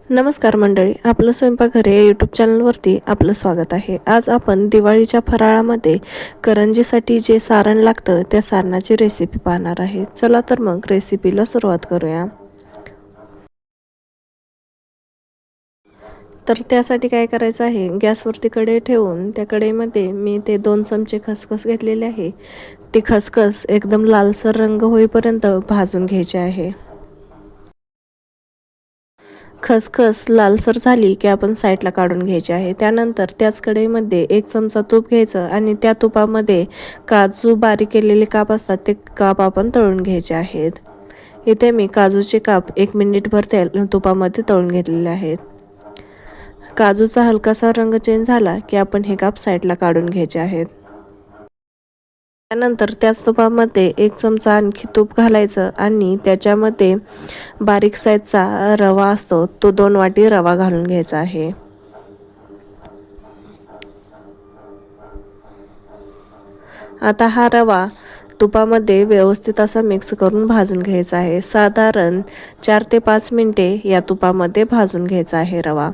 नमस्कार मंडळी, आपलं स्वयंपाकघर या यूट्यूब चॅनलवरती आपलं स्वागत आहे। आज आपण दिवाळीच्या फराळामध्ये करंजीसाठी जे सारण लागतं त्या सारणाची रेसिपी पाहणार आहे। चला तर मग रेसिपीला सुरुवात करूया। तर त्यासाठी काय करायचं आहे, गॅसवरती कढई ठेवून त्या कढईमध्ये मी ते 2 चमचे खसखस घेतलेले आहे। ती खसखस एकदम लालसर रंग होईपर्यंत भाजून घ्यायची आहे। खसखस लालसर झाली की आपण साईडला काढून घ्यायची आहे। त्यानंतर त्याच कढईमध्ये 1 चमचा तूप घ्यायचं आणि त्या तुपामध्ये काजू बारीक केलेले काप असतात ते काप आपण तळून घ्यायचे आहेत। इथे मी काजूचे काप 1 मिनिटभर तुपामध्ये तळून घेतलेले आहेत। काजूचा हलकासा रंग चेंज झाला की आपण हे काप साईडला काढून घ्यायचे आहेत। त्यानंतर त्याच तुपामध्ये 1 चमचा आणखी तूप घालायचं आणि त्याच्यामध्ये बारीक साईजचा रवा असतो तो 2 वाटी रवा घालून घ्यायचा आहे। आता हा रवा तुपामध्ये व्यवस्थित असा मिक्स करून भाजून घ्यायचा आहे। साधारण 4 ते 5 मिनिटे या तुपामध्ये भाजून घ्यायचा आहे रवा।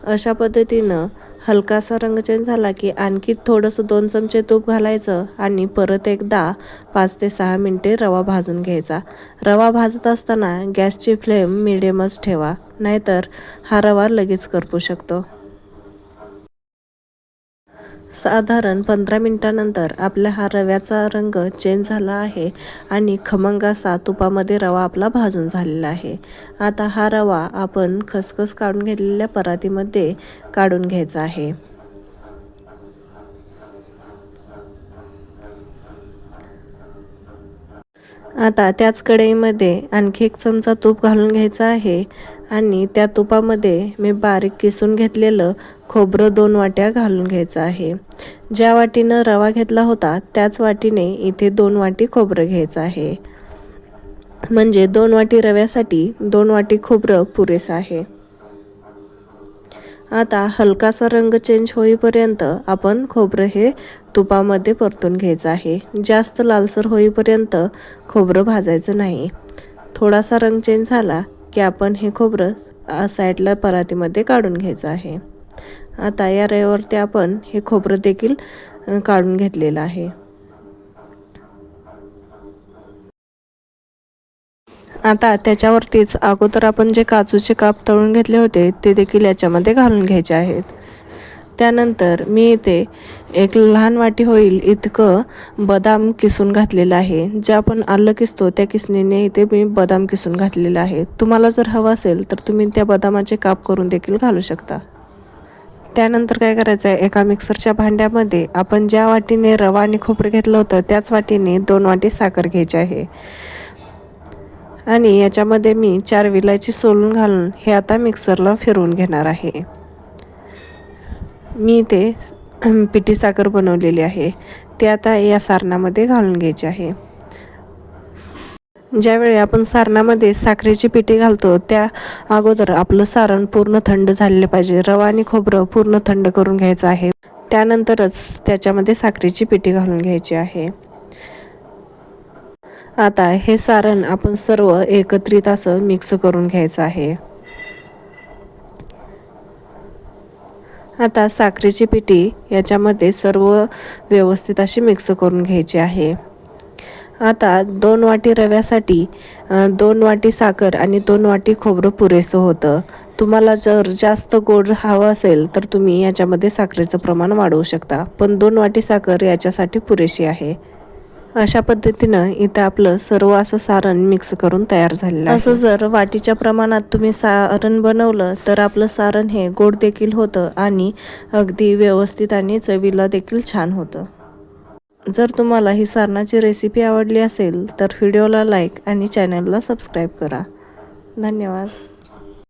अशा पद्धतीनं हलकासा रंग चेंज झाला की आणखी थोडंसं 2 चमचे तूप घालायचं आणि परत एकदा 5 ते 6 मिनिटे रवा भाजून घ्यायचा। रवा भाजत असताना गॅसची फ्लेम मिडियमच ठेवा, नाहीतर हा रवा लगेच करपू शकतो। साधारण 15 मिनिटांनंतर आपल्या हा रव्याचा रंग चेंज झाला आहे आणि खमंग असा तुपामध्ये रवा आपला भाजून झालेला आहे। आता हा रवा आपण खसखस काढून घेतलेल्या परातीमध्ये काढून घ्यायचा आहे। आता त्याच कढईमध्ये आणखी 1 चमचा तूप घालून घ्यायचा आहे आणि त्या तुपामध्ये मी बारीक किसून घेतलेलं खोबरं 2 वाट्या घालून घ्यायचं आहे। ज्या वाटीनं रवा घेतला होता त्याच वाटीने इथे 2 वाटी खोबरं घ्यायचं आहे। म्हणजे 2 वाटी रव्यासाठी 2 वाटी खोबरं पुरेसं आहे। आता हलकासा रंग चेंज होईपर्यंत आपण खोबरं हे तुपामध्ये परतून घ्यायचं आहे। जास्त लालसर होईपर्यंत खोबरं भाजायचं नाही। थोडासा रंग चेंज झाला की आपण हे खोबरं साईडला परातीमध्ये काढून घ्यायचं आहे। आता या रव्यावरती आपण हे खोबरं देखील काढून घेतलेलं आहे। आता त्याच्यावरतीच अगोदर आपण जे काजूचे काप तळून घेतले होते ते देखील याच्यामध्ये घालून घ्यायचे आहेत। त्यानंतर मी इथे 1 लहान वाटी होईल इतकं बदाम किसून घातलेलं आहे। जे आपण आलं किसतो त्या किसणीने इथे मी बदाम किसून घातलेलं आहे। तुम्हाला जर हवं असेल तर तुम्ही त्या बदामाचे काप करून देखील घालू शकता। त्यानंतर काय करायचं आहे, एका मिक्सरच्या भांड्यामध्ये आपण ज्या वाटीने रवा आणि खोबरं घेतलं होतं त्याच वाटीने 2 वाटी साखर घ्यायची आहे आणि याच्यामध्ये मी 4 विलायची सोलून घालून हे आता मिक्सरला फिरवून घेणार आहे। मी ते पिठी साखर बनवलेली आहे ते आता या सारणामध्ये घालून घ्यायची आहे। ज्यावेळी आपण सारणामध्ये साखरेची पिठी घालतो त्या अगोदर आपलं सारण पूर्ण थंड झालेलं पाहिजे। रवा आणि खोबरं पूर्ण थंड करून घ्यायचं आहे, त्यानंतरच त्याच्यामध्ये साखरेची पिठी घालून घ्यायची आहे। आता हे सारण आपण सर्व एकत्रित असं मिक्स करून घ्यायचं आहे। आता साखरेची पिठी याच्यामध्ये सर्व व्यवस्थित अशी मिक्स करून घ्यायची आहे। आता 2 वाटी रव्यासाठी 2 वाटी साखर आणि 2 वाटी खोबरं पुरेसं होतं। तुम्हाला जर जास्त गोड हवं असेल तर तुम्ही याच्यामध्ये साखरेचं प्रमाण वाढवू शकता, पण 2 वाटी साखर याच्यासाठी पुरेशी आहे। अशा पद्धतीनं इथं आपलं सर्व असं सारण मिक्स करून तयार झालेलं आहे। असं जर वाटीच्या प्रमाणात तुम्ही सारण बनवलं तर आपलं सारण हे गोड देखील होतं आणि अगदी व्यवस्थित आणि चवीला देखील छान होतं। जर तुम्हाला ही सारणाची रेसिपी आवडली असेल तर व्हिडिओला लाईक आणि चॅनलला सबस्क्राईब करा। धन्यवाद।